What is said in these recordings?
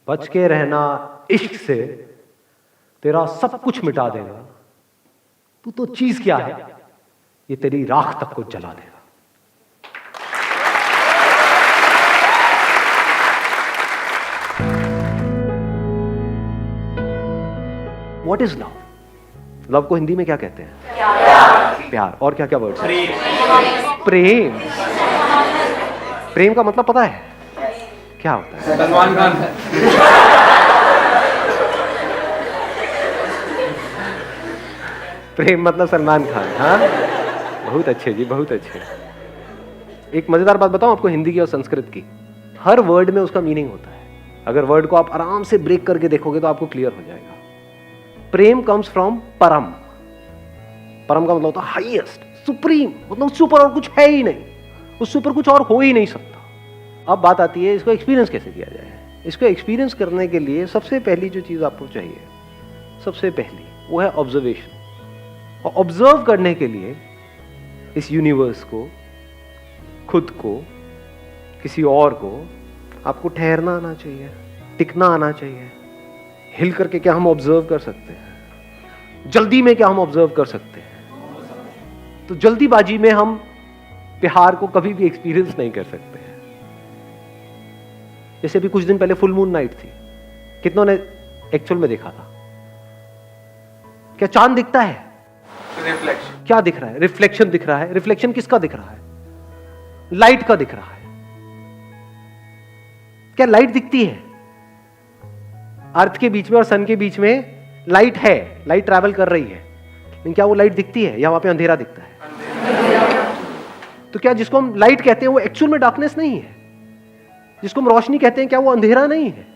बच के रहना इश्क से, तेरा सब कुछ मिटा देगा। तू तो चीज क्या है, ये तेरी राख तक को जला देगा। What is love? लव को हिंदी में क्या कहते हैं? प्यार। और क्या क्या वर्ड? प्रेम। प्रेम का मतलब पता है क्या होता है? सलमान खान। प्रेम मतलब सलमान खान। हाँ, बहुत अच्छे जी, बहुत अच्छे। एक मजेदार बात बताऊं आपको हिंदी की और संस्कृत की। हर वर्ड में उसका मीनिंग होता है। अगर वर्ड को आप आराम से ब्रेक करके देखोगे तो आपको क्लियर हो जाएगा। प्रेम कम्स फ्रॉम परम। परम का मतलब होता है हाईएस्ट, सुप्रीम, मतलब उससे ऊपर और कुछ है ही नहीं, उससे ऊपर कुछ और हो ही नहीं सकता। अब बात आती है इसको एक्सपीरियंस कैसे किया जाए। इसको एक्सपीरियंस करने के लिए सबसे पहली जो चीज आपको चाहिए, सबसे पहली वो है ऑब्जर्वेशन। और ऑब्जर्व करने के लिए इस यूनिवर्स को, खुद को, किसी और को, आपको ठहरना आना चाहिए, टिकना आना चाहिए। हिल करके क्या हम ऑब्जर्व कर सकते हैं? जल्दी में क्या हम ऑब्जर्व कर सकते हैं? तो जल्दीबाजी में हम प्यार को कभी भी एक्सपीरियंस नहीं कर सकते हैं। जैसे अभी कुछ दिन पहले फुल मून नाइट थी, कितनों ने एक्चुअल में देखा था? क्या चांद दिखता है? रिफ्लेक्शन। क्या दिख रहा है? रिफ्लेक्शन दिख रहा है। रिफ्लेक्शन किसका दिख रहा है? लाइट का दिख रहा है। क्या लाइट दिखती है? अर्थ के बीच में और सन के बीच में लाइट है, लाइट ट्रैवल कर रही है, लेकिन क्या वो लाइट दिखती है या वहां पे अंधेरा दिखता है? तो क्या जिसको हम लाइट कहते हैं वो एक्चुअल में डार्कनेस नहीं है? जिसको हम रोशनी कहते हैं क्या वो अंधेरा नहीं है?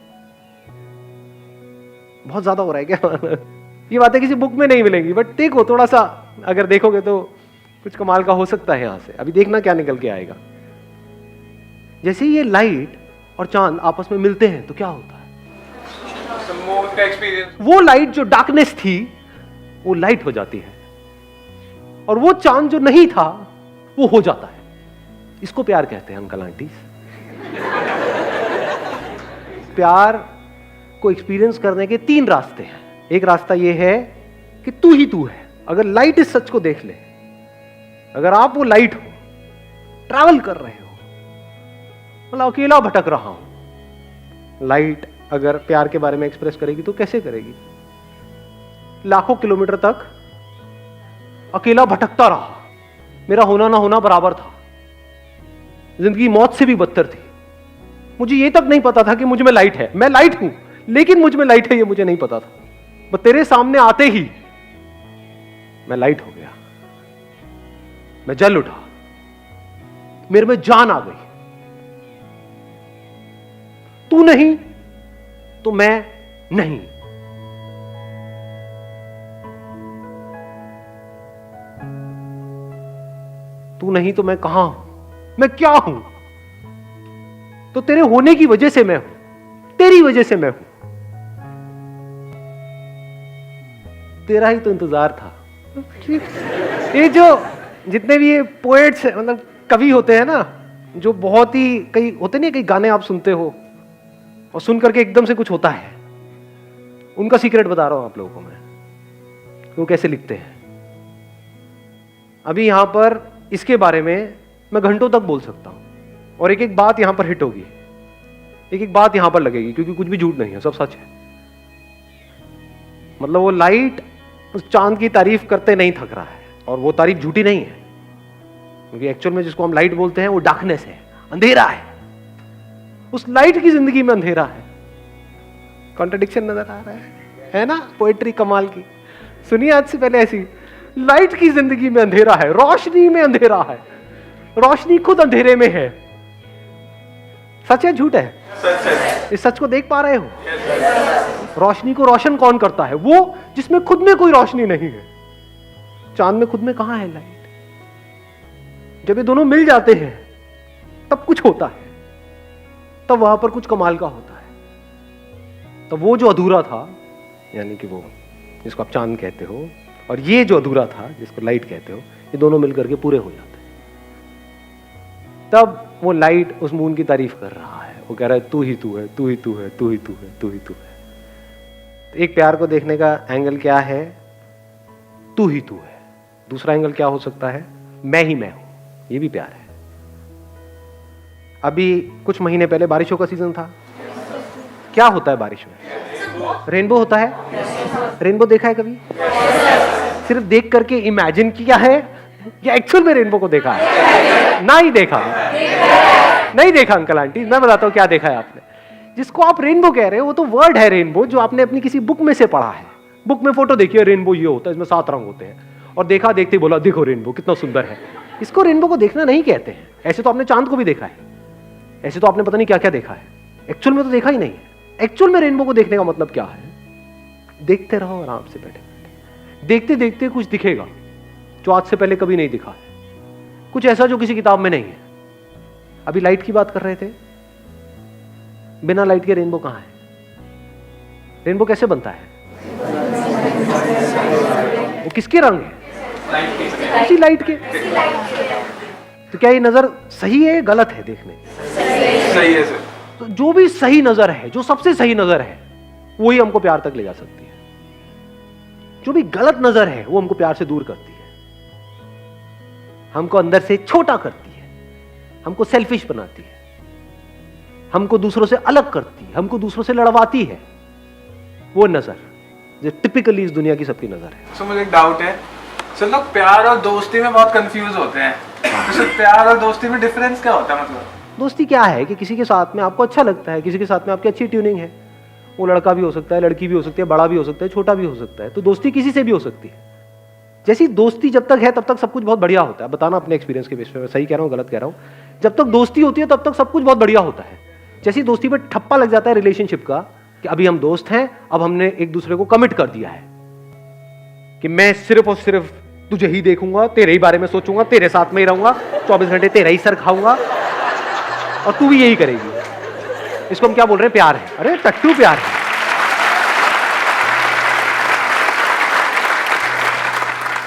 बहुत ज्यादा हो रहा है क्या? ये बातें किसी बुक में नहीं मिलेंगी, बट देखो थोड़ा सा अगर देखोगे तो कुछ कमाल का हो सकता है यहां से। अभी देखना क्या निकल के आएगा। जैसे ये लाइट और चांद आपस में मिलते हैं तो क्या होता है? का एक्सपीरियंस। वो लाइट जो डार्कनेस थी वो लाइट हो जाती है, और वो चांद जो नहीं था वो हो जाता है। इसको प्यार कहते हैं अंकल आंटी। प्यार को एक्सपीरियंस करने के 3 रास्ते हैं। एक रास्ता ये है कि तू ही तू है। अगर लाइट इस सच को देख ले, अगर आप वो लाइट हो, ट्रैवल कर रहे हो, मतलब अकेला भटक रहा हूं, लाइट अगर प्यार के बारे में एक्सप्रेस करेगी तो कैसे करेगी? लाखों किलोमीटर तक अकेला भटकता रहा, मेरा होना ना होना बराबर था, जिंदगी मौत से भी बदतर थी। मुझे ये तक नहीं पता था कि मुझ में लाइट है। मैं लाइट हूं लेकिन मुझ में लाइट है ये मुझे नहीं पता था। बस तेरे सामने आते ही मैं लाइट हो गया, मैं जल उठा, मेरे में जान आ गई। तू नहीं तो मैं नहीं। तू नहीं तो मैं कहां हूं? मैं क्या हूं? तो तेरे होने की वजह से मैं हूं, तेरी वजह से मैं हूं। तेरा ही तो इंतजार था। ये जो जितने भी ये पोएट्स मतलब कवि होते हैं ना, जो बहुत ही कई होते नहीं, कई गाने आप सुनते हो और सुन करके एकदम से कुछ होता है, उनका सीक्रेट बता रहा हूं आप लोगों को मैं, वो कैसे लिखते हैं। अभी यहां पर इसके बारे में मैं घंटों तक बोल सकता हूं और एक एक बात यहां पर हिट होगी, एक एक बात यहां पर लगेगी, क्योंकि कुछ भी झूठ नहीं है, सब सच है। मतलब वो लाइट उस चांद की तारीफ करते नहीं थक रहा है, और वो तारीफ झूठी नहीं है, क्योंकि एक्चुअल में जिसको हम लाइट बोलते हैं वो डार्कनेस है, अंधेरा है। उस लाइट की जिंदगी में अंधेरा है। कॉन्ट्रडिक्शन नजर आ रहा है ना? पोएट्री कमाल की। सुनिए आज से पहले ऐसी, लाइट की जिंदगी में अंधेरा है, रोशनी में अंधेरा है, रोशनी खुद अंधेरे में है। सच है झूठ है? सच है। इस सच को देख पा रहे हो? रोशनी को रोशन कौन करता है? वो जिसमें खुद में कोई रोशनी नहीं है। चांद में खुद में कहां है लाइट? जब ये दोनों मिल जाते हैं तब कुछ होता है, तब वहां पर कुछ कमाल का होता है। तब वो जो अधूरा था, यानी कि वो जिसको आप चांद कहते हो, और ये जो अधूरा था जिसको लाइट कहते हो, ये दोनों मिलकर के पूरे हो जाते हैं। तब वो लाइट उस मून की तारीफ कर रहा है, वो कह रहा है तू ही तू है, तू ही तू है, तू ही तू है, तू ही तू है। तो एक प्यार को देखने का एंगल क्या है? तू ही तू है। दूसरा एंगल क्या हो सकता है? मैं ही मैं हूं। ये भी प्यार है। अभी कुछ महीने पहले बारिशों का सीजन था। क्या होता है बारिश में? रेनबो होता है। रेनबो देखा है कभी? सिर्फ देख करके इमेजिन किया है या एक्चुअल में रेनबो को देखा है? ना ही देखा। नहीं देखा अंकल आंटी, मैं बताता हूं क्या देखा है आपने। जिसको आप रेनबो कह रहे हो वो तो वर्ड है रेनबो, जो आपने अपनी किसी बुक में से पढ़ा है। बुक में फोटो देखी है, रेनबो ये होता है, इसमें 7 रंग होते हैं, और देखा देखते बोला देखो रेनबो कितना सुंदर है। इसको रेनबो को देखना नहीं कहते हैं। ऐसे तो आपने चांद को भी देखा है, ऐसे तो आपने पता नहीं क्या क्या देखा है, एक्चुअल में तो देखा ही नहीं है। एक्चुअल में रेनबो को देखने का मतलब क्या है? देखते रहो आराम से बैठे बैठे, देखते देखते कुछ दिखेगा जो आज से पहले कभी नहीं दिखा है, कुछ ऐसा जो किसी किताब में नहीं है। अभी लाइट की बात कर रहे थे, बिना लाइट के रेनबो कहां है? रेनबो कैसे बनता है? वो किसके रंग है? उसी लाइट के। तो क्या ये नजर सही है, गलत है? देखने सही है सर। तो जो भी सही नजर है, जो सबसे सही नजर है, वही हमको प्यार तक ले जा सकती है। जो भी गलत नजर है वो हमको प्यार से दूर करती है, हमको अंदर से छोटा करती है, हमको सेल्फिश बनाती है, हमको दूसरों से अलग करती है, हमको दूसरों से लड़वाती है। वो नजर जो टिपिकली इस दुनिया की सबकी नजर है। सर मुझे एक डाउट है सर, लोग प्यार और दोस्ती में बहुत कंफ्यूज होते हैं। तो सर प्यार और दोस्ती में डिफरेंस क्या होता है? मतलब दोस्ती क्या है कि किसी के साथ में आपको अच्छा लगता है, किसी के साथ में आपकी अच्छी ट्यूनिंग है। वो लड़का भी हो सकता है, लड़की भी हो सकती है, बड़ा भी हो सकता है, छोटा भी हो सकता है। तो दोस्ती किसी से भी हो सकती है। जैसी दोस्ती जब तक है तब तक सब कुछ बहुत बढ़िया होता है। बताना अपने एक्सपीरियंस के बेस पे, सही कह रहा हूँ गलत कह रहा हूँ। जब तक दोस्ती होती है तब तक सब कुछ बहुत बढ़िया होता है। जैसी दोस्ती पे ठप्पा लग जाता है रिलेशनशिप का कि अभी हम दोस्त हैं, अब हमने एक दूसरे को कमिट कर दिया है कि मैं सिर्फ और सिर्फ तुझे ही देखूंगा, तेरे ही बारे में सोचूंगा, तेरे साथ में ही रहूंगा, 24 घंटे तेरा ही सर खाऊंगा और तू भी यही करेगी। इसको हम क्या बोल रहे हैं? प्यार है। अरे टट्टू प्यार है।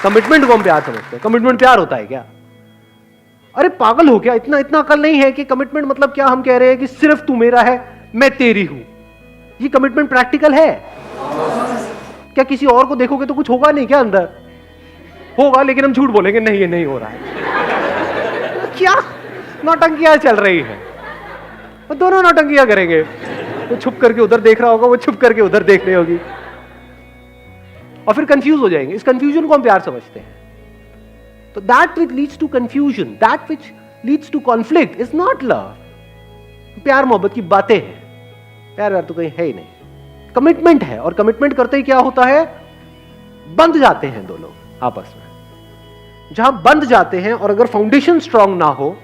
कमिटमेंट को हम प्यार समझते हैं। कमिटमेंट प्यार होता है क्या? अरे पागल हो क्या? इतना इतना अकल नहीं है कि कमिटमेंट मतलब क्या? हम कह रहे हैं कि सिर्फ तू मेरा है, मैं तेरी हूं। ये कमिटमेंट प्रैक्टिकल है क्या? किसी और को देखोगे तो कुछ होगा नहीं क्या? अंदर होगा, लेकिन हम झूठ बोलेंगे नहीं ये नहीं हो रहा है। क्या नौटंकियां चल रही है? वो दोनों नौटंकियां करेंगे। वो छुप करके उधर देख रहा होगा, वो छुप करके उधर देख रही होगी, और फिर कंफ्यूज हो जाएंगे। इस कंफ्यूजन को हम प्यार समझते हैं। तो that which leads to confusion, that which leads to conflict is not love. प्यार मोहब्बत की बातें हैं, प्यार व्यार तो कहीं है ही नहीं। कमिटमेंट है, और कमिटमेंट करते ही क्या होता है? बंध जाते हैं दो लोग आपस में। जहां बंध जाते हैं और अगर फाउंडेशन स्ट्रांग ना हो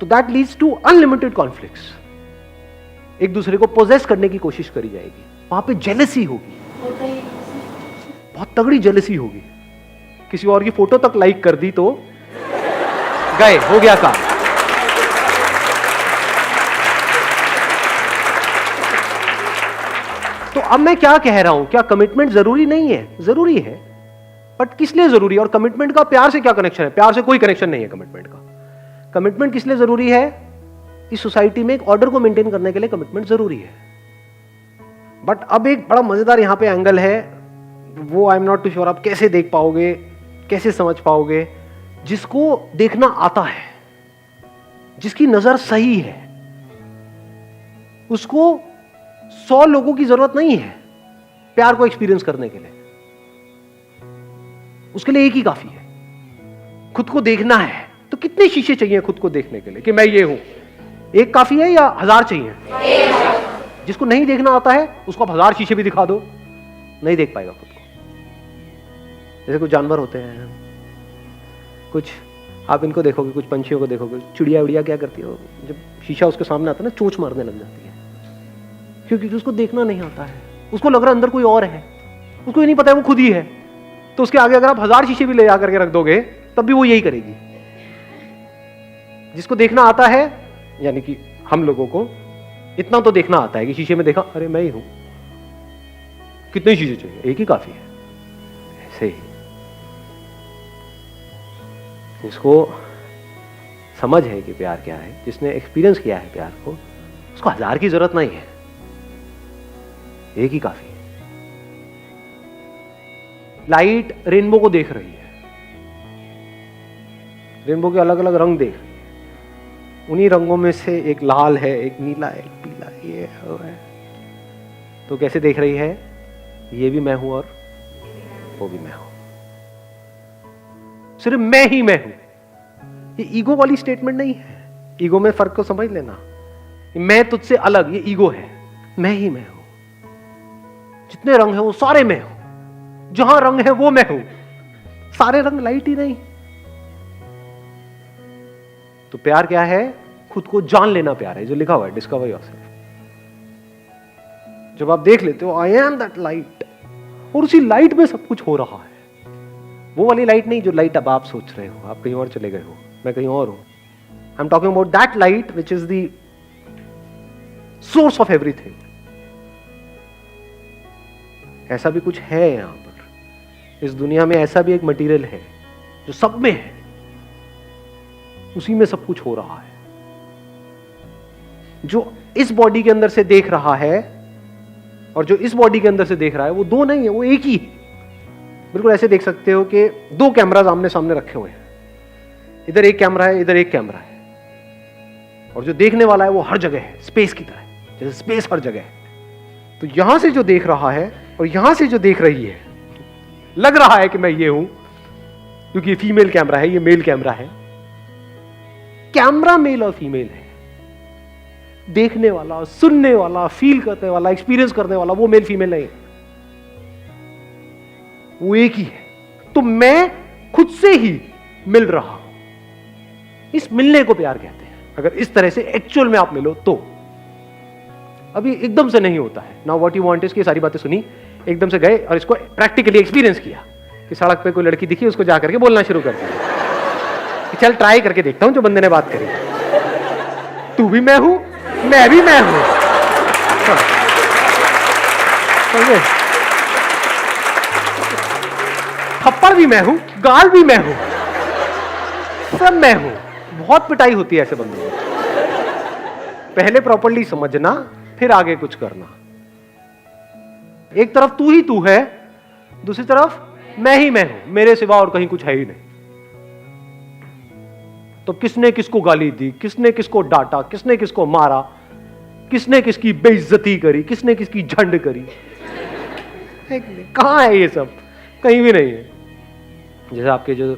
तो that leads to unlimited conflicts. एक दूसरे को पोजेस करने की कोशिश करी जाएगी, वहां पे जेलसी होगी, बहुत तगड़ी जेलसी होगी। किसी और की फोटो तक लाइक कर दी तो गए, हो गया काम। तो अब मैं क्या कह रहा हूं? क्या कमिटमेंट जरूरी नहीं है? जरूरी है, बट किस लिए जरूरी है? और कमिटमेंट का प्यार से क्या कनेक्शन है? प्यार से कोई कनेक्शन नहीं है कमिटमेंट का। कमिटमेंट किस लिए जरूरी है? इस सोसाइटी में एक ऑर्डर को मेंटेन करने के लिए कमिटमेंट जरूरी है। बट अब एक बड़ा मजेदार यहां पे एंगल है, वो I am not too sure आप कैसे देख पाओगे, कैसे समझ पाओगे। जिसको देखना आता है, जिसकी नजर सही है, उसको 100 लोगों की जरूरत नहीं है प्यार को एक्सपीरियंस करने के लिए। उसके लिए एक ही काफी है। खुद को देखना है तो कितने शीशे चाहिए खुद को देखने के लिए कि मैं ये हूं? एक काफी है या 1000 चाहिए? जिसको नहीं देखना आता है उसको आप 1000 शीशे भी दिखा दो, नहीं देख पाएगा खुद को। जैसे कुछ जानवर होते हैं, कुछ आप इनको देखोगे, कुछ पंछियों को देखोगे, चिड़िया उड़िया क्या करती है, जब शीशा उसके सामने आता है ना, चोंच मारने लग जाती है, क्योंकि उसको देखना नहीं आता है। उसको लग रहा है अंदर कोई और है, उसको ये नहीं पता है वो खुद ही है। तो उसके आगे अगर आप 1000 शीशे भी ले जाकर के रख दोगे तब भी वो यही करेगी। जिसको देखना आता है, यानी कि हम लोगों को इतना तो देखना आता है कि शीशे में देखा, अरे मैं ही हूं, कितने शीशे चाहिए? एक ही काफी है। ऐसे ही जिसको समझ है कि प्यार क्या है, जिसने एक्सपीरियंस किया है प्यार को, उसको 1000 की जरूरत नहीं है, एक ही काफी है। लाइट रेनबो को देख रही है, रेनबो के अलग अलग रंग देख रही है, उन्हीं रंगों में से एक लाल है, एक नीला है, एक पीला है, ये है। तो कैसे देख रही है? ये भी मैं हूं और वो भी मैं हूं, सिर्फ मैं ही मैं हूं। ये ईगो वाली स्टेटमेंट नहीं है, ईगो में फर्क को समझ लेना। मैं तुझसे अलग, ये ईगो है। मैं ही मैं हूं, जितने रंग हैं वो सारे मैं हूं, जहां रंग है वो मैं हूं, सारे रंग लाइट ही नहीं। तो प्यार क्या है? खुद को जान लेना प्यार है, जो लिखा हुआ है डिस्कवर योरसेल्फ। जब आप देख लेते हो आई एम दैट लाइट, और उसी लाइट में सब कुछ हो रहा है। वो वाली लाइट नहीं जो लाइट अब आप सोच रहे हो, आप कहीं और चले गए हो, मैं कहीं और हूं। I am talking about that light which is the source of everything. ऐसा भी कुछ है यहां पर, इस दुनिया में ऐसा भी एक मटेरियल है जो सब में है, उसी में सब कुछ हो रहा है। जो इस बॉडी के अंदर से देख रहा है और जो इस बॉडी के अंदर से देख रहा है, वो दो नहीं है, वो एक ही है। बिल्कुल ऐसे देख सकते हो कि दो कैमराज आमने सामने रखे हुए हैं, इधर एक कैमरा है, इधर एक कैमरा है, और जो देखने वाला है वो हर जगह है, स्पेस की तरह, जैसे स्पेस हर जगह है। तो यहां से जो देख रहा है और यहां से जो देख रही है, लग रहा है कि मैं ये हूं, क्योंकि ये फीमेल कैमरा है, ये मेल कैमरा है। कैमरा मेल और फीमेल है, देखने वाला, सुनने वाला, फील करने वाला, एक्सपीरियंस करने वाला वो मेल फीमेल नहीं, वो एक ही है। तो मैं खुद से ही मिल रहा हूं, इस मिलने को प्यार कहते हैं। अगर इस तरह से एक्चुअल में आप मिलो तो। अभी एकदम से नहीं होता है। Now what you want is की सारी बातें सुनी, एकदम से गए और इसको प्रैक्टिकली एक्सपीरियंस किया कि सड़क पे कोई लड़की दिखी, उसको जाकर के बोलना शुरू कर दिया कि चल ट्राई करके देखता हूं जो बंदे ने बात करी, तू भी मैं हूं, मैं भी मैं हूं। थप्पड़ भी मैं हूं, गाल भी मैं हूं, सब मैं हूं। बहुत पिटाई होती है ऐसे बंदों को। पहले प्रॉपर्ली समझना, फिर आगे कुछ करना। एक तरफ तू ही तू है, दूसरी तरफ मैं ही मैं हूं, मेरे सिवा और कहीं कुछ है ही नहीं। तो किसने किसको गाली दी, किसने किसको डांटा, किसने किसको मारा, किसने किसकी बेइज्जती करी, किसने किसकी झंड करी, कहां है ये सब? कहीं भी नहीं है। जैसे आपके जो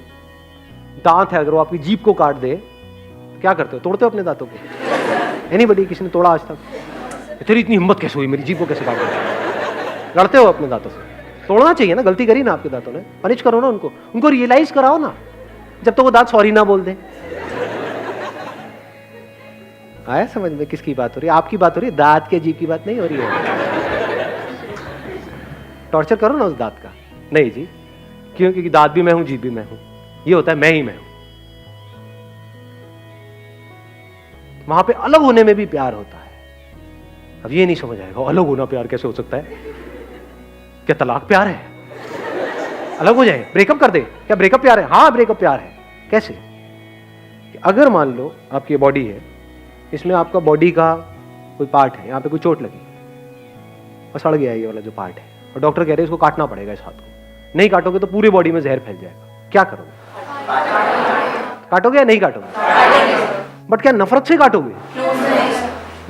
दांत है, अगर वो आपकी जीभ को काट दे, क्या करते हो? तोड़ते हो अपने दांतों को? एनीबॉडी, किसी ने तोड़ा आज तक? तेरी इतनी हिम्मत कैसे हुई, मेरी जीभ को कैसे काट दिया? लड़ते हो अपने दांतों से? तोड़ना चाहिए ना, गलती करी ना आपके दांतों ने, पनिश करो ना उनको रियलाइज कराओ ना, जब तक वो दांत सॉरी ना बोल दे। आया समझ में किसकी बात हो रही है? आपकी बात हो रही है, दांत के जीभ की बात नहीं हो रही है। टॉर्चर करो ना उस दांत का। नहीं जी, क्यों? क्योंकि दांत भी मैं हूं, जीभ भी मैं हूं। ये होता है मैं ही मैं हूं। वहां पे अलग होने में भी प्यार होता है। अब ये नहीं समझ आएगा, अलग होना प्यार कैसे हो सकता है? क्या तलाक प्यार है? अलग हो जाए, ब्रेकअप कर दे, क्या ब्रेकअप प्यार है? हाँ ब्रेकअप प्यार है। कैसे? अगर मान लो आपकी बॉडी है, इसमें आपका बॉडी का कोई पार्ट है, यहाँ पे कोई चोट लगी और सड़ गया ये वाला जो पार्ट है, और डॉक्टर कह रहे हैं इसको काटना पड़ेगा इस हाथ को, नहीं काटोगे तो पूरी बॉडी में जहर फैल जाएगा, क्या करोगे? काटोगे या नहीं काटोगे? बट क्या नफरत से काटोगे?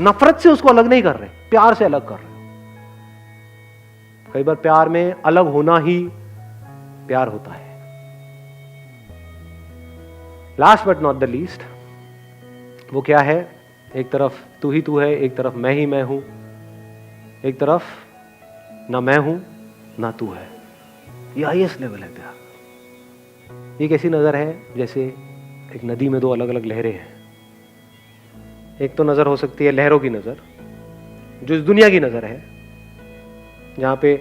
नफरत से उसको अलग नहीं कर रहे, प्यार से अलग कर रहे। कई बार प्यार में अलग होना ही प्यार होता है। Last but not the least, वो क्या है? एक तरफ तू ही तू है, एक तरफ मैं ही मैं हूं, एक तरफ ना मैं हूं ना तू है। ये हाईएस्ट लेवल है प्यार। ये कैसी नजर है? जैसे एक नदी में दो अलग अलग लहरें हैं। एक तो नजर हो सकती है लहरों की नजर, जो इस दुनिया की नजर है, जहां पे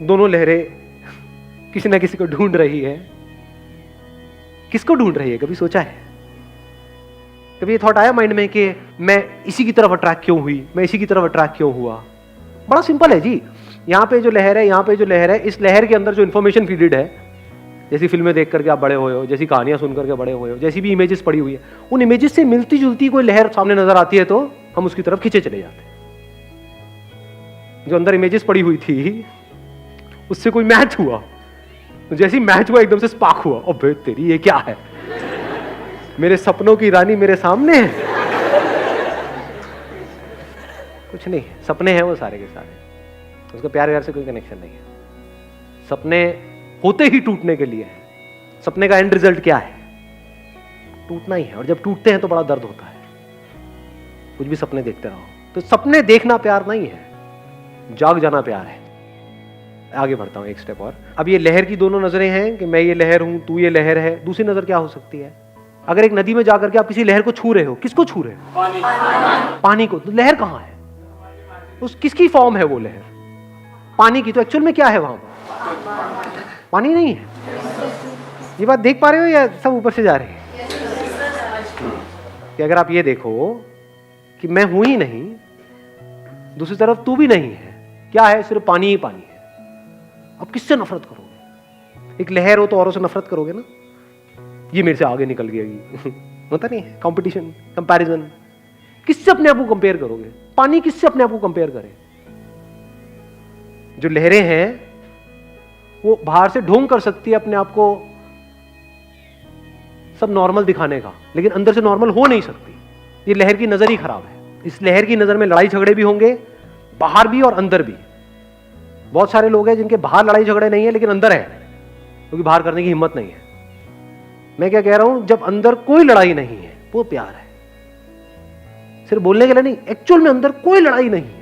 दोनों लहरें किसी ना किसी को ढूंढ रही है। किसको ढूंढ रही है? कभी सोचा है? कभी ये थॉट आया माइंड में कि मैं इसी की तरफ अट्रैक्ट क्यों हुई, मैं इसी की तरफ अट्रैक्ट क्यों हुआ? बड़ा सिंपल है जी। यहाँ पे जो लहर है, यहाँ पे जो लहर है, इस लहर के अंदर जो इंफॉर्मेशन फीडेड है जैसी फिल्में देख करके आप बड़े हुए हो, जैसी कहानियां सुन करके बड़े हुए हो, जैसी भी इमेजेस पड़ी हुई है, उन इमेजेस से मिलती जुलती कोई लहर सामने नजर आती है तो हम उसकी तरफ खींचे चले जाते हैं। जो अंदर इमेजेस पड़ी हुई थी उससे कोई मैच हुआ, तो जैसी मैच हुआ एकदम से स्पार्क हुआ, अबे तेरी ये क्या है, मेरे सपनों की रानी मेरे सामने है। कुछ नहीं, सपने हैं वो सारे के सारे, उसका प्यार व्यार से कोई कनेक्शन नहीं है। सपने होते ही टूटने के लिए है। सपने का एंड रिजल्ट क्या है? टूटना ही है, और जब टूटते हैं तो बड़ा दर्द होता है। कुछ भी सपने देखते रहो, तो सपने देखना प्यार नहीं है, जाग जाना प्यार है। आगे बढ़ता हूं एक स्टेप और। अब ये लहर की दोनों नजरें हैं कि मैं ये लहर हूं, तू ये लहर है। दूसरी नजर क्या हो सकती है? अगर एक नदी में जाकर के आप किसी लहर को छू रहे हो, किसको छू रहे हो? पानी को। तो लहर कहां है? उस किसकी फॉर्म है वो लहर? पानी की। तो एक्चुअल में क्या है वहां पर? पानी नहीं है। ये बात देख पा रहे हो या सब ऊपर से जा रहे हैं? कि अगर आप ये देखो कि मैं हूं ही नहीं, दूसरी तरफ तू भी नहीं है, क्या है? सिर्फ पानी ही पानी है। अब किससे नफरत करोगे? एक लहर हो तो औरों से नफरत करोगे ना, ये मेरे से आगे निकल गई। होता नहीं है कंपटीशन, कंपैरिजन। किससे अपने आप को कंपेयर करोगे? पानी किससे अपने आप को कंपेयर करे? जो लहरें हैं वो बाहर से ढोंग कर सकती है अपने आप को सब नॉर्मल दिखाने का, लेकिन अंदर से नॉर्मल हो नहीं सकती। ये लहर की नजर ही खराब है। इस लहर की नजर में लड़ाई झगड़े भी होंगे, बाहर भी और अंदर भी। बहुत सारे लोग हैं जिनके बाहर लड़ाई झगड़े नहीं है लेकिन अंदर है, क्योंकि बाहर करने की हिम्मत नहीं है। मैं क्या कह रहा हूं, जब अंदर कोई लड़ाई नहीं है वो प्यार है। सिर्फ बोलने के लिए नहीं, एक्चुअल में अंदर कोई लड़ाई नहीं है,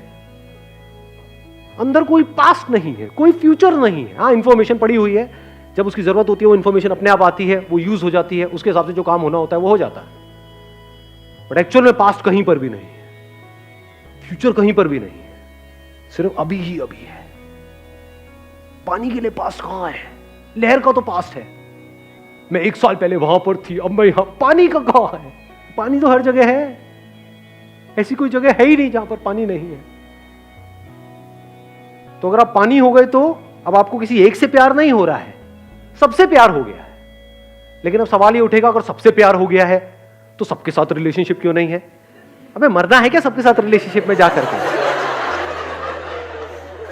अंदर कोई पास्ट नहीं है, कोई फ्यूचर नहीं है। हाँ, इंफॉर्मेशन पड़ी हुई है, जब उसकी जरूरत होती है वो इंफॉर्मेशन अपने आप आती है, वो यूज हो जाती है, उसके हिसाब से जो काम होना होता है वो हो जाता है। बट एक्चुअल में पास्ट कहीं पर भी नहीं है, फ्यूचर कहीं पर भी नहीं है, सिर्फ अभी ही अभी है। पानी के लिए पास्ट कहां है? लहर का तो पास्ट है, मैं 1 साल पहले वहां पर थी, अब मैं यहां। पानी का कहां है? पानी तो हर जगह है, ऐसी कोई जगह है ही नहीं जहां पर पानी नहीं है। तो अगर आप पानी हो गए तो अब आपको किसी एक से प्यार नहीं हो रहा है, सबसे प्यार हो गया है। लेकिन अब सवाल ये उठेगा, अगर सबसे प्यार हो गया है तो सबके साथ रिलेशनशिप क्यों नहीं है? अबे मरना है क्या सबके साथ रिलेशनशिप में जाकर के?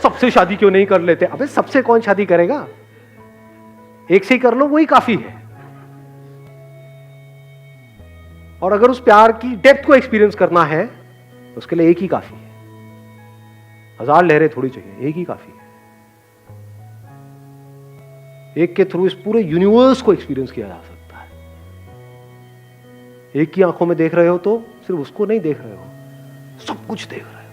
सबसे शादी क्यों नहीं कर लेते? अबे सबसे कौन शादी करेगा? एक से ही कर लो, वही काफी है। और अगर उस प्यार की डेप्थ को एक्सपीरियंस करना है तो उसके लिए एक ही काफी है। 1000 लहरें थोड़ी चाहिए, एक ही काफी है। एक के थ्रू इस पूरे यूनिवर्स को एक्सपीरियंस किया जा सकता है। एक की आंखों में देख रहे हो तो सिर्फ उसको नहीं देख रहे हो, सब कुछ देख रहे हो।